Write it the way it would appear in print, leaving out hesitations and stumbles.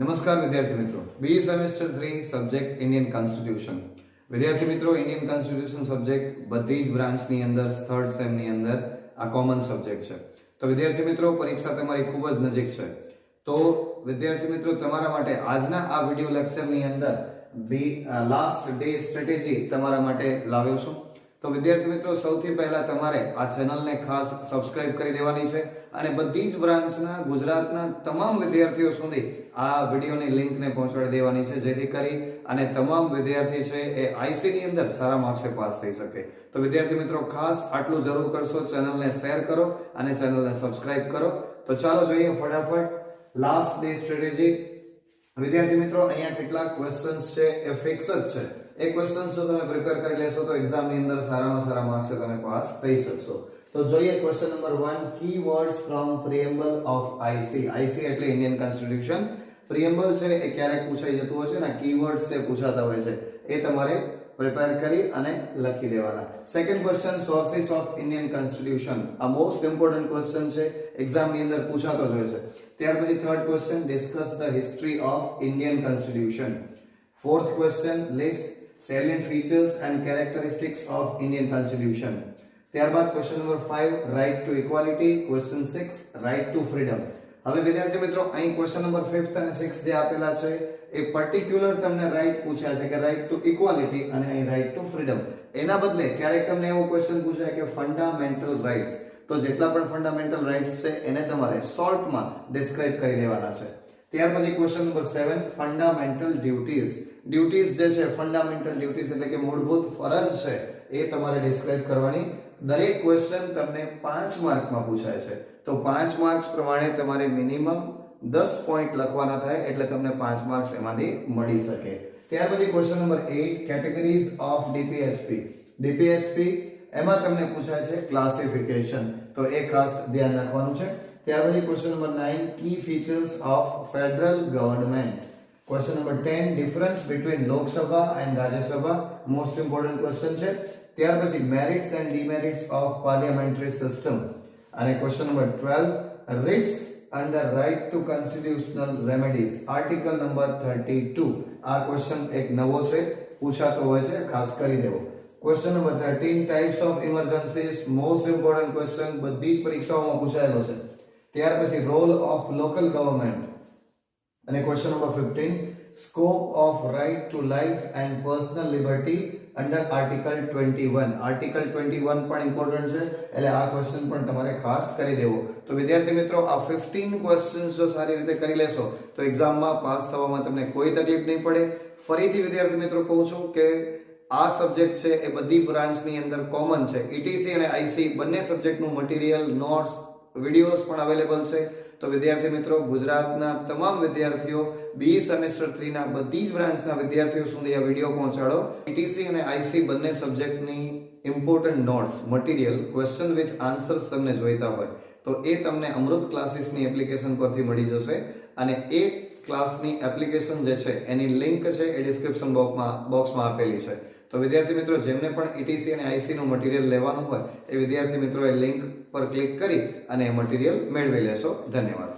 નમસ્કાર વિદ્યાર્થી મિત્રો, બી સેમેસ્ટર 3 સબ્જેક્ટ ઇન્ડિયન કોન્સ્ટિટ્યુશન. વિદ્યાર્થી મિત્રો, ઇન્ડિયન કોન્સ્ટિટ્યુશન સબ્જેક્ટ બધી જ બ્રાન્ચની અંદર થર્ડ સેમ ની અંદર આ કોમન સબ્જેક્ટ છે. તો વિદ્યાર્થી મિત્રો, પરીક્ષા તમારી ખૂબ જ નજીક છે. તો વિદ્યાર્થી મિત્રો, તમારા માટે આજના આ વિડિયો લેક્ચરની અંદર લાસ્ટ ડે સ્ટ્રેટેજી તમારા માટે લાવ્યો છું. તો વિદ્યાર્થી મિત્રો, સૌથી પહેલા તમારે આ ચેનલને ખાસ સબસ્ક્રાઇબ કરી દેવાની છે અને બધી જ બ્રાન્ચના ગુજરાતના તમામ વિદ્યાર્થીઓ સુધી આ વિડિયોની લિંકને પહોંચાડી દેવાની છે, જેથી કરી અને તમામ વિદ્યાર્થી છે એ આઈસી ની અંદર સારા માર્ક્સે પાસ થઈ શકે. તો વિદ્યાર્થી મિત્રો, ખાસ આટલું જરૂર કરશો, ચેનલને શેર કરો અને ચેનલને સબસ્ક્રાઇબ કરો. તો ચાલો જોઈએ ફટાફટ લાસ્ટ ડે સ્ટ્રેટેજી. વિદ્યાર્થી મિત્રો, અહીંયા કેટલાક ક્વેશ્ચન્સ છે એ ફિક્સ જ છે. એ ક્વેશ્ચન્સ જો તમે પ્રિપેર કરી લેશો તો એક્ઝામ ની અંદર સારામાં સારા માર્ક્સે તમે પાસ થઈ શકશો. તો જોઈએ question number 1, keywords from preamble of IC. IC એટલે ઇન્ડિયન કોન્સ્ટિટ્યુશન. પ્રિએમ્બલ છે એ ક્યારેક પૂછાઈ જતું હોય છે ને, કીવર્ડ્સ છે પૂછાતા હોય છે, એ તમારે પ્રિપેર કરી અને લખી દેવાના. Second question, sources of Indian constitution. આ મોસ્ટ ઇમ્પોર્ટન્ટ ક્વેશ્ચન છે, એક્ઝામ ની અંદર પૂછાતો જ હોય છે. ત્યાર પછી third question, discuss the history of Indian constitution. Fourth question, list salient features and characteristics of Indian Constitution. ત્યારબાદ question number 5, right to equality. Question 6, right to freedom. હવે વિદ્યાર્થી મિત્રો, અહીં ક્વેશ્ચન નંબર 5 અને 6 જે આપેલા છે એ પર્ટિક્યુલર તમને રાઈટ પૂછ્યા છે કે રાઈટ ટુ ઇક્વાલિટી અને અહીં રાઈટ ટુ ફ્રીડમ. એના બદલે ક્યારેક તમને એવો ક્વેશ્ચન પૂછાય કે ફંડામેન્ટલ રાઇટ્સ. તો જેટલા પણ ફંડામેન્ટલ રાઇટ્સ છે એને તમારે શોર્ટમાં ડિસ્ક્રાઇબ કરી દેવાના છે. ત્યાર પછી question number 7, fundamental duties. Duties જે છે, ફંડામેન્ટલ ડ્યુટીઝ એટલે કે મૂળભૂત ફરજ છે, એ તમારે ડિસ્ક્રાઇબ કરવાની. દરેક ક્વેશ્ચન તમને 5 માર્કમાં પૂછાય છે. તો 5 માર્ક્સ પ્રમાણે તમારે મિનિમમ 10 પોઈન્ટ લખવાના થાય, એટલે તમને 5 માર્ક્સ એમાંથી મળી શકે. ત્યાર પછી question number 8, categories of DPSP. DPSP એમાં તમને પૂછાય છે ક્લાસિફિકેશન, તો એ ખાસ ધ્યાન રાખવાનું છે. ત્યાર પછી question number 9, key features of federal government. Question number 10, difference between Lok Sabha and Rajya Sabha. Most important question છે. ત્યાર પછી merits and demerits of parliamentary system. અને question number 12, writs under right to constitutional remedies. Article number 32. આ question એક નવો છે, પૂછાતો હોય છે, ખાસ કરી દેવો. Question number 13, types of emergencies. Most important question, બધી જ પરીક્ષાઓમાં પૂછાયેલો છે. ત્યાર પછી રોલ ઓફ લોકલ ગવર્નમેન્ટ. અને question number 15, scope of right to life and personal liberty under article 21. Article 21 પણ ઇમ્પોર્ટન્ટ છે, એટલે આ ક્વેશ્ચન પણ તમારે ખાસ કરી દેવો. તો વિદ્યાર્થી મિત્રો, આ 15 ક્વેશ્ચન્સ જો સારી રીતે કરી લેશો તો એક્ઝામમાં પાસ થવામાં તમને કોઈ તકલીફ નહીં પડે. ફરીથી વિદ્યાર્થી મિત્રો કહું છું કે આ સબ્જેક્ટ છે એ બધી બ્રાન્ચની અંદર કોમન છે. ઈટીસી અને આઈસી બંને સબ્જેક્ટનું મટીરિયલ, નોટ્સ, વિડિયોઝ પણ અવેલેબલ છે. તો વિદ્યાર્થી મિત્રો, ગુજરાતના તમામ વિદ્યાર્થીઓ બી સેમેસ્ટર 3 ના બધી જ બ્રાન્ચના વિદ્યાર્થીઓ સુધી આ વિડિયો પહોંચાડો. ઈટીસી અને આઈસી બંને સબ્જેક્ટની important notes, material, question with answers તમને જોઈતા હોય તો એ તમને અમૃત ક્લાસીસની એપ્લિકેશન પરથી મળી જશે. અને એ ક્લાસની એપ્લિકેશન જે છે એની લિંક છે એ ડિસ્ક્રિપ્શન બોક્સમાં આપેલી છે. તો વિદ્યાર્થી મિત્રો, જેમને પણ ઈટીસી અને આઈસી નું મટીરિયલ લેવાનું હોય એ વિદ્યાર્થી મિત્રો એ લિંક પર ક્લિક કરી અને એ મટીરિયલ મેળવી લેશો. ધન્યવાદ.